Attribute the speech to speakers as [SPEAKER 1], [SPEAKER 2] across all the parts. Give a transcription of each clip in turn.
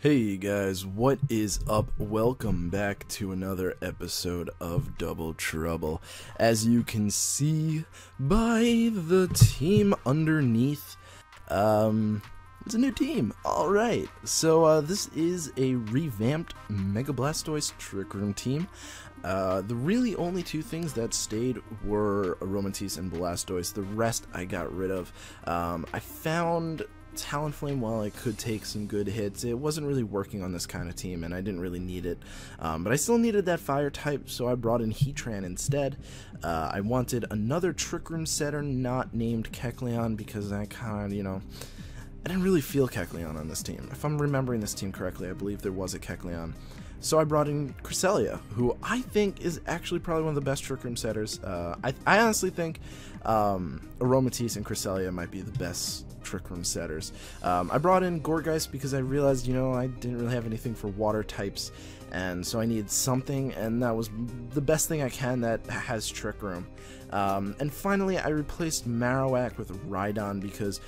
[SPEAKER 1] Hey guys, what is up? Welcome back to another episode of Double Trouble. As you can see by the team underneath, it's a new team. Alright, so this is a revamped Mega Blastoise Trick Room team. The really only two things that stayed were Aromatisse and Blastoise. The rest I got rid of. I found Talonflame, while I could take some good hits, it wasn't really working on this kind of team, and I didn't really need it. But I still needed that fire type, so I brought in Heatran instead. I wanted another Trick Room setter not named Kecleon because I kind of, I didn't really feel Kecleon on this team. If I'm remembering this team correctly, I believe there was a Kecleon. So I brought in Cresselia, who I think is actually probably one of the best Trick Room setters. I honestly think Aromatisse and Cresselia might be the best Trick Room setters. I brought in Gourgeist because I realized, I didn't really have anything for water types, and so I needed something, and that was the best thing I can that has Trick Room. And finally, I replaced Marowak with Rhydon because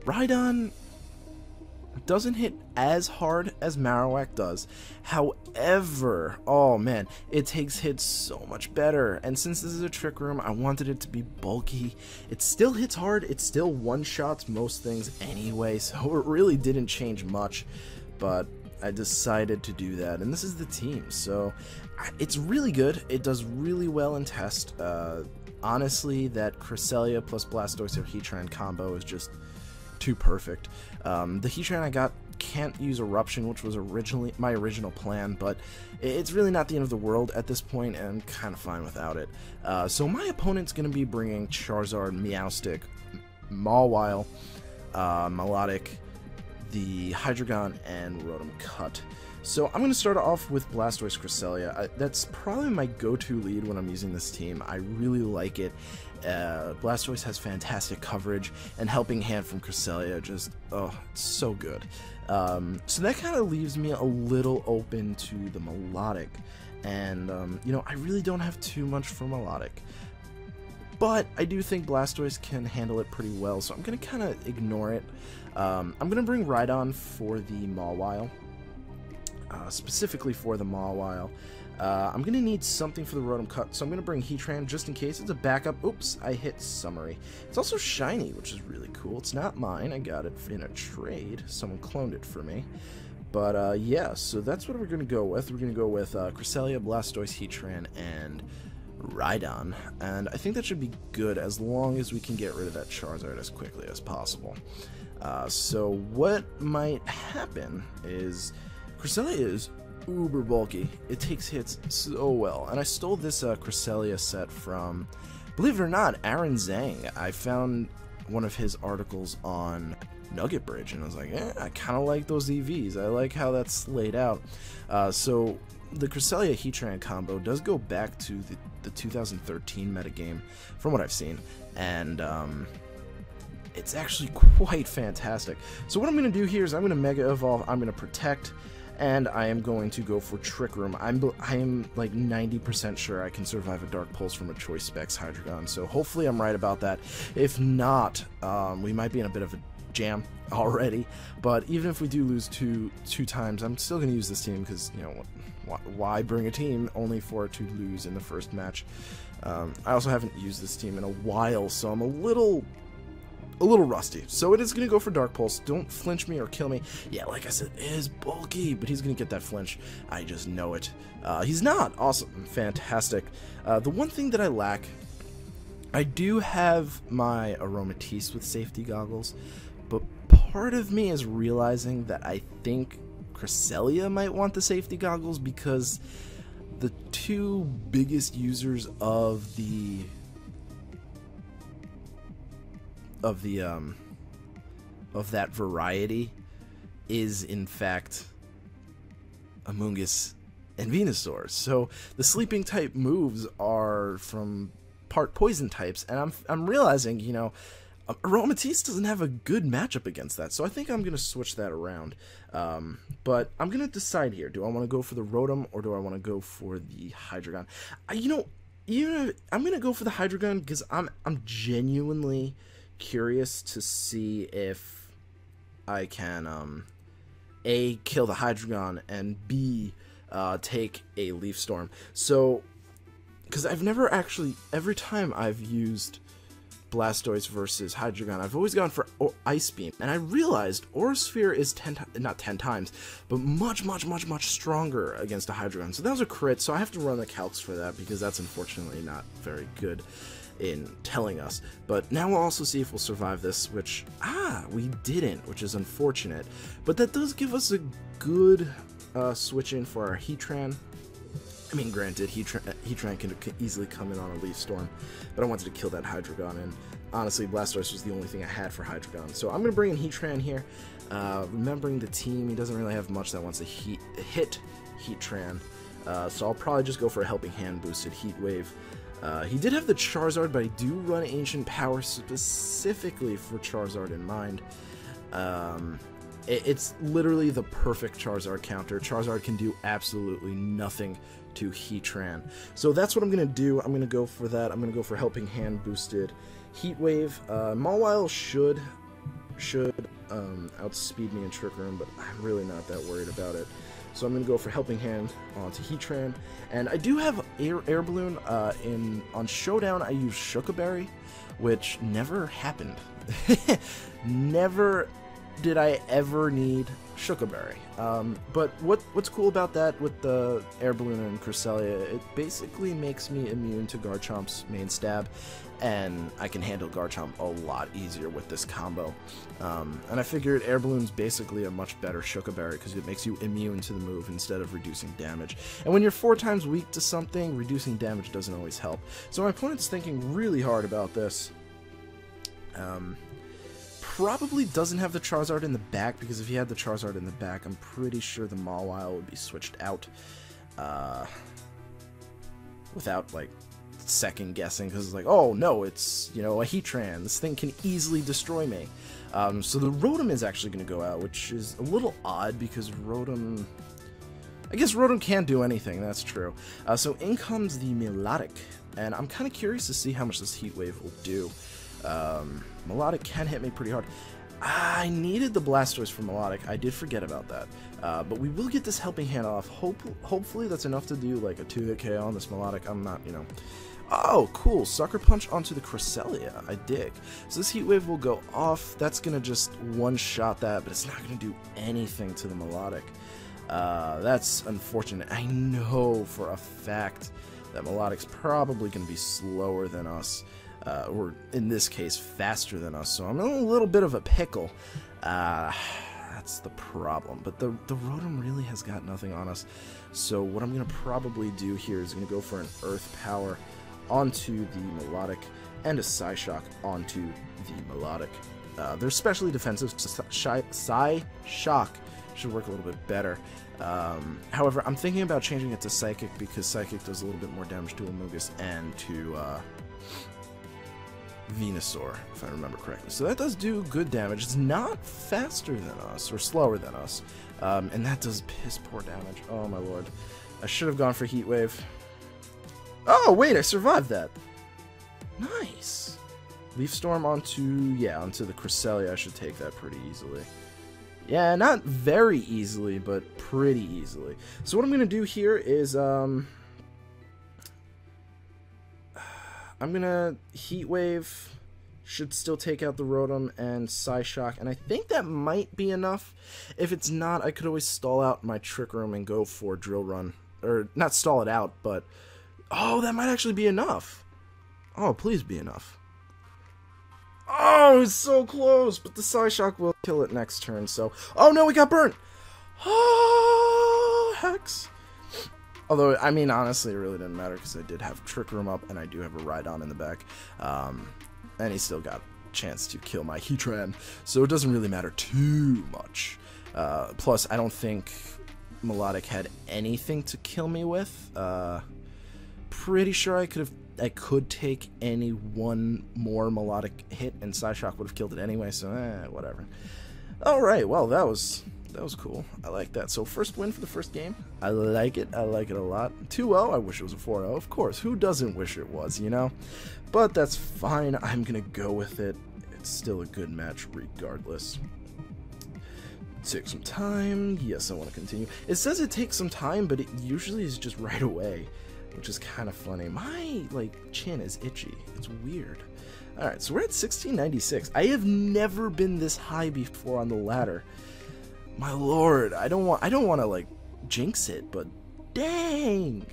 [SPEAKER 1] Rhydon doesn't hit as hard as Marowak does. However, oh man, it takes hits so much better, and since this is a Trick Room, I wanted it to be bulky. It still hits hard, it still one-shots most things anyway, so it really didn't change much, but I decided to do that, and this is the team. So it's really good, it does really well in test. Honestly, that Cresselia plus Blastoise or Heatran combo is just too perfect. The Heatran I got can't use Eruption, which was originally my original plan, but it's really not the end of the world at this point, and I'm kind of fine without it. So my opponent's going to be bringing Charizard, Meowstic, Mawile, Melodic, the Hydreigon, and Rotom Cut. So I'm going to start off with Blastoise Cresselia. That's probably my go-to lead when I'm using this team. I really like it. Blastoise has fantastic coverage, and Helping Hand from Cresselia just, oh, it's so good. So that kind of leaves me a little open to the Melodic, and, I really don't have too much for Melodic. But I do think Blastoise can handle it pretty well, so I'm going to kind of ignore it. I'm going to bring Rhydon for the Mawile. Specifically for the Mawile. I'm going to need something for the Rotom Cut, so I'm going to bring Heatran just in case. It's a backup. Oops, I hit Summary. It's also shiny, which is really cool. It's not mine. I got it in a trade. Someone cloned it for me. But, yeah, so that's what we're going to go with. We're going to go with Cresselia, Blastoise, Heatran, and Rhydon. And I think that should be good as long as we can get rid of that Charizard as quickly as possible. So what might happen is Cresselia is uber bulky. It takes hits so well, and I stole this Cresselia set from, believe it or not, Aaron Zhang. I found one of his articles on Nugget Bridge, and I was like, I kind of like those EVs. I like how that's laid out. So the Cresselia Heatran combo does go back to the 2013 metagame, from what I've seen, and it's actually quite fantastic. So what I'm going to do here is I'm going to Mega Evolve, I'm going to Protect, and I am going to go for Trick Room. I am like 90% sure I can survive a Dark Pulse from a Choice Specs Hydreigon, so hopefully I'm right about that. If not, we might be in a bit of a jam already, but even if we do lose two times, I'm still going to use this team because, why bring a team only for it to lose in the first match? I also haven't used this team in a while, so I'm a little rusty. So it is going to go for Dark Pulse. Don't flinch me or kill me. Yeah, like I said, it is bulky, but he's going to get that flinch. I just know it. He's not. Awesome. Fantastic. The one thing that I lack, I do have my Aromatisse with safety goggles, but part of me is realizing that I think Cresselia might want the safety goggles because the two biggest users of that variety is in fact Amoonguss and Venusaur. So the sleeping type moves are from part poison types, and I'm realizing, Aromatisse doesn't have a good matchup against that, so I think I'm going to switch that around. But I'm going to decide here. Do I want to go for the Rotom, or do I want to go for the Hydreigon? I'm going to go for the Hydreigon because I'm genuinely curious to see if I can A, kill the Hydreigon, and B, take a Leaf Storm. So, because I've never actually, every time I've used Blastoise versus Hydreigon, I've always gone for Ice Beam, and I realized Aura Sphere is not 10 times, but much stronger against a Hydreigon. So that was a crit, so I have to run the calcs for that, because that's unfortunately not very good in telling us. But now we'll also see if we'll survive this, which, we didn't, which is unfortunate. But that does give us a good switch in for our Heatran. I mean, granted, Heatran can easily come in on a Leaf Storm, but I wanted to kill that Hydreigon, and honestly, Blastoise was the only thing I had for Hydreigon. So I'm going to bring in Heatran here, remembering the team, he doesn't really have much that wants to hit Heatran, so I'll probably just go for a Helping Hand boosted Heat Wave. He did have the Charizard, but I do run Ancient Power specifically for Charizard in mind. It's literally the perfect Charizard counter. Charizard can do absolutely nothing to Heatran. So that's what I'm going to do. I'm going to go for that. I'm going to go for Helping Hand boosted Heat Wave. Mawile should outspeed me in Trick Room, but I'm really not that worried about it. So I'm going to go for Helping Hand onto Heatran. And I do have Air Balloon. On Showdown, I used Shuckleberry, which never happened. Never did I ever need Shuckleberry. But what's cool about that with the Air Balloon and Cresselia, it basically makes me immune to Garchomp's main stab, and I can handle Garchomp a lot easier with this combo. And I figured Air Balloon's basically a much better Shuckleberry because it makes you immune to the move instead of reducing damage. And when you're 4 times weak to something, reducing damage doesn't always help. So my opponent's thinking really hard about this. Probably doesn't have the Charizard in the back, because if he had the Charizard in the back, I'm pretty sure the Mawile would be switched out without, like, second guessing, because it's like, oh no, it's, you know, a Heatran, this thing can easily destroy me. So the Rotom is actually going to go out, which is a little odd, because Rotom, I guess Rotom can't do anything, that's true. So in comes the Melodic, and I'm kind of curious to see how much this Heat Wave will do. Melodic can hit me pretty hard. I needed the Blastoise for Melodic. I did forget about that. But we will get this Helping Hand off. Hopefully that's enough to do like a 2-hit KO on this Melodic. I'm not, you know. Oh, cool. Sucker Punch onto the Cresselia. I dig. So this Heat Wave will go off. That's going to just one-shot that, but it's not going to do anything to the Melodic. That's unfortunate. I know for a fact that Melodic's probably going to be slower than us. Or in this case, faster than us, so I'm in a little bit of a pickle. That's the problem. But the Rotom really has got nothing on us, so what I'm going to probably do here is going to go for an Earth Power onto the Melodic, and a Psyshock onto the Melodic. They're specially defensive, so Psyshock should work a little bit better. However, I'm thinking about changing it to Psychic, because Psychic does a little bit more damage to Amogus and to Venusaur, if I remember correctly. So that does do good damage. It's not faster than us, or slower than us, and that does piss poor damage. Oh my lord. I should have gone for Heat Wave. Oh wait, I survived that. Nice. Leaf Storm onto the Cresselia. I should take that pretty easily. Yeah, not very easily, but pretty easily. So what I'm going to do here is, I'm gonna Heat Wave, should still take out the Rotom and Psyshock, and I think that might be enough. If it's not, I could always stall out my Trick Room and go for Drill Run. Or, not stall it out, but... Oh, that might actually be enough. Oh, please be enough. Oh, it's so close, but the Psyshock will kill it next turn, so... Oh no, we got burnt! Oh, Hex! Although, I mean, honestly, it really didn't matter, because I did have Trick Room up, and I do have a Rhydon in the back. And he still got a chance to kill my Heatran, so it doesn't really matter too much. Plus, I don't think Melodic had anything to kill me with. Pretty sure I could take any one more Melodic hit, and Psyshock would have killed it anyway, so whatever. Alright, well, that was cool. I like that. So first win for the first game. I like it. I like it a lot. 2-0. I wish it was a 4-0. Of course. Who doesn't wish it was, you know? But that's fine. I'm going to go with it. It's still a good match regardless. Take some time. Yes, I want to continue. It says it takes some time, but it usually is just right away, which is kind of funny. My, like, chin is itchy. It's weird. Alright, so we're at 1696. I have never been this high before on the ladder. My lord, I don't want to, like, jinx it, but dang!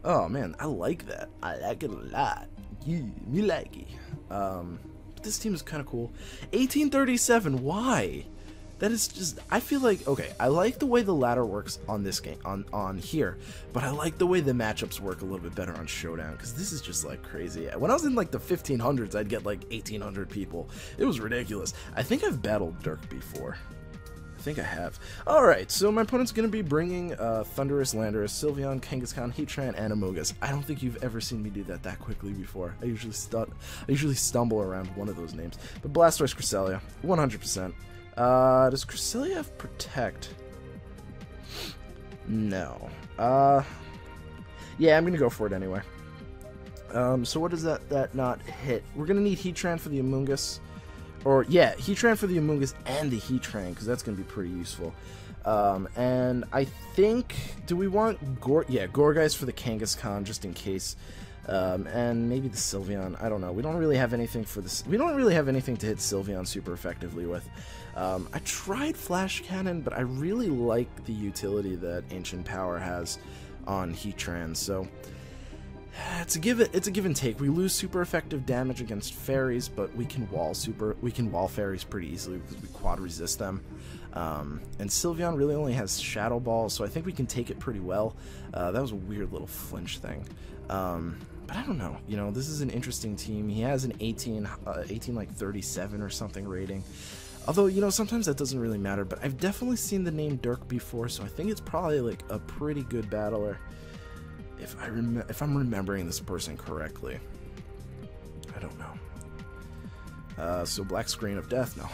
[SPEAKER 1] Oh, man, I like that. I like it a lot. Yeah, me like it. But this team is kind of cool. 1837, why? That is just, I feel like, okay, I like the way the ladder works on this game, on here, but I like the way the matchups work a little bit better on Showdown, because this is just, like, crazy. When I was in, like, the 1500s, I'd get, like, 1800 people. It was ridiculous. I think I've battled Dirk before. I think I have. Alright, so my opponent's going to be bringing Thunderous, Landorus, Sylveon, Kangaskhan, Heatran, and Amogus. I don't think you've ever seen me do that quickly before. I usually stumble around one of those names. But Blastoise, Cresselia, 100%. Does Cresselia have Protect? No. Yeah, I'm gonna go for it anyway. So what does that not hit? We're gonna need Heatran for the Amogus. Or, yeah, Heatran for the Amogus and the Heatran, because that's gonna be pretty useful. And I think, do we want Gourgeist for the Kangaskhan, just in case. And maybe the Sylveon. I don't know. We don't really have anything for this. We don't really have anything to hit Sylveon super effectively with. I tried Flash Cannon, but I really like the utility that Ancient Power has on Heatran. So it's a give and take. We lose super effective damage against fairies, but we can wall fairies pretty easily because we quad resist them. And Sylveon really only has Shadow Ball, so I think we can take it pretty well. That was a weird little flinch thing. But I don't know, you know, this is an interesting team. He has an 18 like 37 or something rating. Although, you know, sometimes that doesn't really matter, but I've definitely seen the name Dirk before, so I think it's probably like a pretty good battler. If I'm remembering this person correctly. I don't know. So Black Screen of Death, no.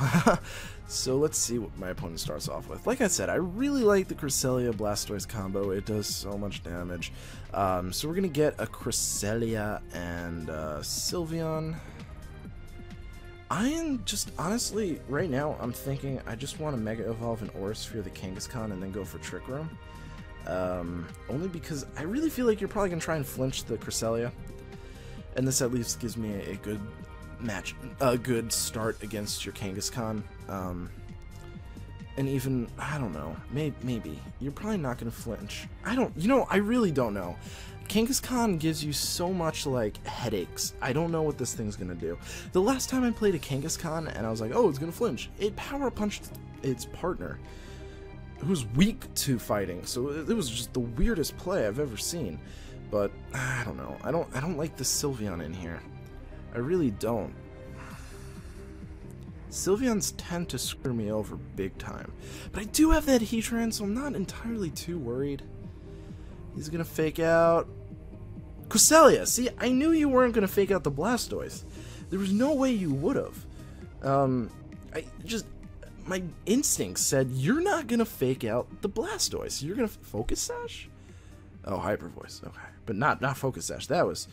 [SPEAKER 1] So let's see what my opponent starts off with. Like I said, I really like the Cresselia Blastoise combo. It does so much damage. So we're going to get a Cresselia and Sylveon. I am just, honestly, right now, I'm thinking I just want to Mega Evolve an Aurisphere the Kangaskhan and then go for Trick Room. Only because I really feel like you're probably going to try and flinch the Cresselia. And this at least gives me a good a good start against your Kangaskhan. And even, I don't know, maybe. You're probably not going to flinch. I really don't know. Kangaskhan gives you so much, like, headaches. I don't know what this thing's going to do. The last time I played a Kangaskhan and I was like, oh, it's going to flinch, it power punched its partner, who's weak to fighting. So it was just the weirdest play I've ever seen. But, I don't know. I don't like the Sylveon in here. I really don't. Sylveons tend to screw me over big time. But I do have that Heatran, so I'm not entirely too worried. He's gonna fake out Cresselia. See, I knew you weren't gonna fake out the Blastoise. There was no way you would have. My instinct said you're not gonna fake out the Blastoise. You're gonna Focus Sash? Oh, Hyper Voice. Okay, but not Focus Sash. That was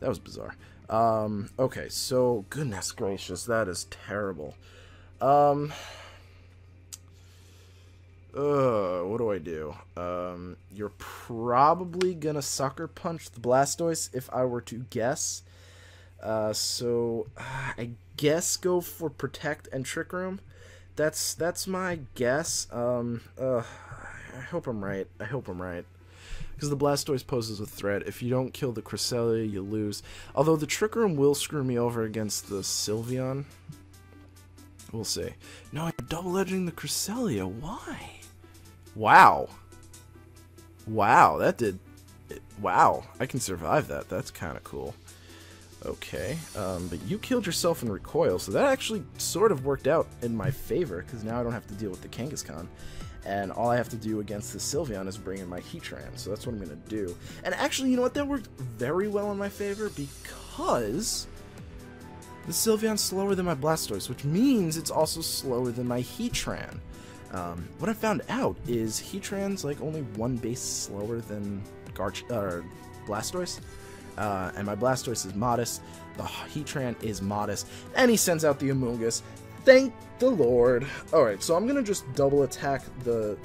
[SPEAKER 1] bizarre. Okay, so goodness gracious, that is terrible. What do I do? You're probably gonna Sucker Punch the Blastoise if I were to guess. So I guess go for Protect and Trick Room. That's my guess. I hope I'm right. I hope I'm right. Because the Blastoise poses a threat. If you don't kill the Cresselia, you lose. Although the Trick Room will screw me over against the Sylveon. We'll see. No, I'm double-edging the Cresselia. Why? Wow. Wow, that did... Wow, I can survive that. That's kind of cool. Okay, but you killed yourself in recoil, so that actually sort of worked out in my favor, because now I don't have to deal with the Kangaskhan. And all I have to do against the Sylveon is bring in my Heatran, so that's what I'm going to do. And actually, you know what? That worked very well in my favor because the Sylveon's slower than my Blastoise, which means it's also slower than my Heatran. What I found out is Heatran's like only one base slower than Blastoise, and my Blastoise is modest, the Heatran is modest, and he sends out the Amogus. Thank the Lord. Alright, so I'm gonna just double attack the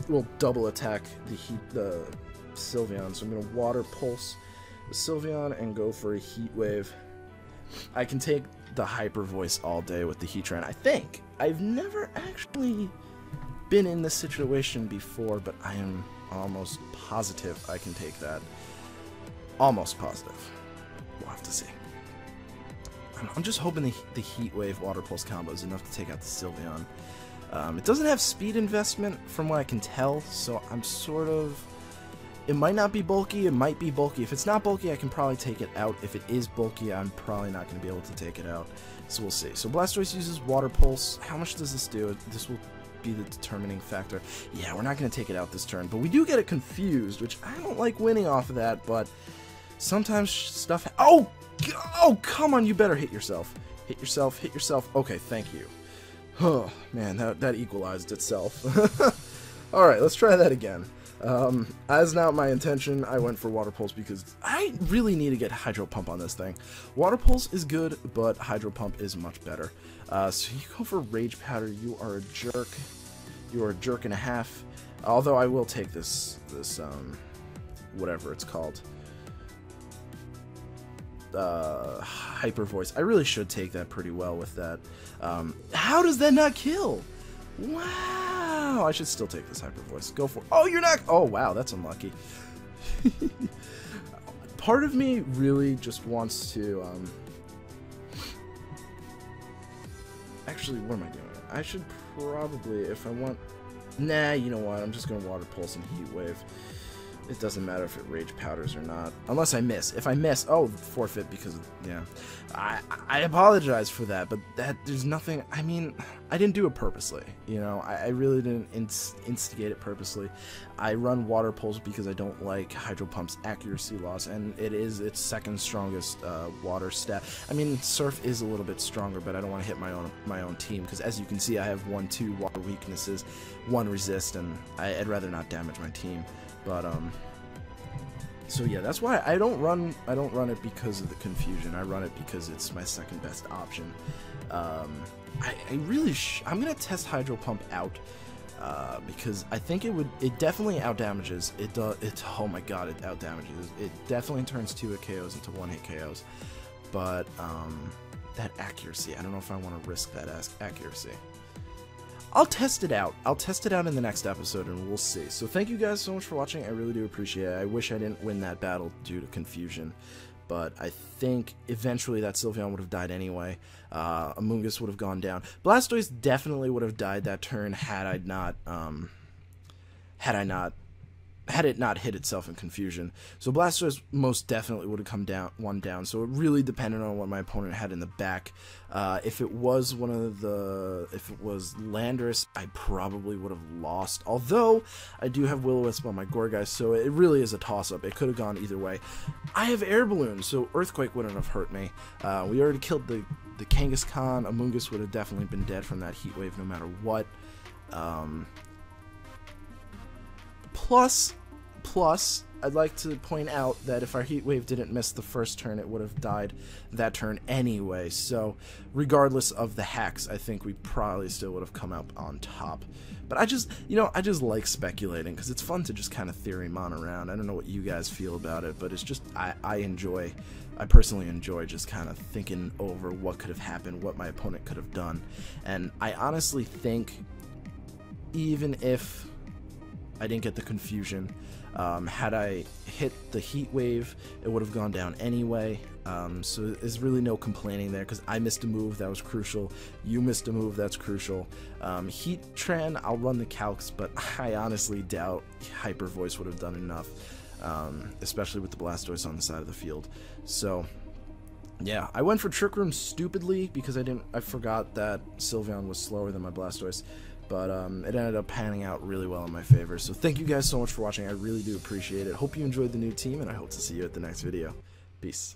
[SPEAKER 1] Sylveon. So I'm gonna Water Pulse the Sylveon and go for a Heat Wave. I can take the Hyper Voice all day with the Heatran, I think. I've never actually been in this situation before, but I am almost positive I can take that. Almost positive. We'll have to see. I'm just hoping the Heat Wave Water Pulse combo is enough to take out the Sylveon. It doesn't have speed investment from what I can tell, so I'm sort of... It might not be bulky, it might be bulky. If it's not bulky, I can probably take it out. If it is bulky, I'm probably not going to be able to take it out. So we'll see. So Blastoise uses Water Pulse. How much does this do? This will be the determining factor. Yeah, we're not going to take it out this turn, but we do get it confused, which I don't like winning off of that, but sometimes stuff... Oh, come on, you better hit yourself. Hit yourself, hit yourself. Okay, thank you. Oh, man, that equalized itself. Alright, let's try that again. As not my intention, I went for Water Pulse because I really need to get Hydro Pump on this thing. Water Pulse is good, but Hydro Pump is much better. So you go for Rage Powder, you are a jerk. You are a jerk and a half. Although I will take this whatever it's called. Hyper Voice. I really should take that pretty well with that. How does that not kill? Wow, I should still take this Hyper Voice. Go for it. Oh, you're not. Oh, wow, that's unlucky. Part of me really just wants to. Actually, what am I doing? I should probably, if I want. Nah, you know what? I'm just gonna Water Pulse and Heat Wave. It doesn't matter if it Rage Powders or not. Unless I miss. If I miss, oh, forfeit because of, yeah. I apologize for that, but there's nothing, I mean, I didn't do it purposely, you know. I really didn't instigate it purposely. I run Water Pulse because I don't like Hydro Pump's accuracy loss, and it is its second strongest water stat. I mean, Surf is a little bit stronger, but I don't want to hit my own team, because as you can see, I have 2 water weaknesses, 1 resist, and I'd rather not damage my team. But so yeah, that's why I don't run it because of the confusion. I run it because it's my second best option. I'm gonna test Hydro Pump out because I think it definitely outdamages. Oh my god, it outdamages. It definitely turns 2-hit KOs into 1-hit KOs. But that accuracy, I don't know if I want to risk that accuracy. I'll test it out. I'll test it out in the next episode, and we'll see. So thank you guys so much for watching. I really do appreciate it. I wish I didn't win that battle due to confusion, but I think eventually that Sylveon would have died anyway. Amoonguss would have gone down. Blastoise definitely would have died that turn had it not hit itself in confusion. So Blastoise most definitely would have come down one down. So it really depended on what my opponent had in the back. If it was Landorus, I probably would have lost. Although I do have Will-O-Wisp on my Gourgeist, so it really is a toss-up. It could have gone either way. I have Air Balloon, so Earthquake wouldn't have hurt me. We already killed the Kangaskhan. Amoonguss would have definitely been dead from that Heat Wave no matter what. Plus, I'd like to point out that if our Heat Wave didn't miss the first turn, it would have died that turn anyway. So, regardless of the hacks, I think we probably still would have come out on top. But I just like speculating, because it's fun to just kind of theory mon around. I don't know what you guys feel about it, but it's just, I personally enjoy just kind of thinking over what could have happened, what my opponent could have done. And I honestly think, even if I didn't get the confusion, had I hit the Heat Wave, it would have gone down anyway. So there's really no complaining there, because I missed a move that was crucial. You missed a move that's crucial. Heatran, I'll run the calcs, but I honestly doubt Hyper Voice would have done enough, especially with the Blastoise on the side of the field. So yeah, I went for Trick Room stupidly because I forgot that Sylveon was slower than my Blastoise. But it ended up panning out really well in my favor. So thank you guys so much for watching. I really do appreciate it. Hope you enjoyed the new team, and I hope to see you at the next video. Peace.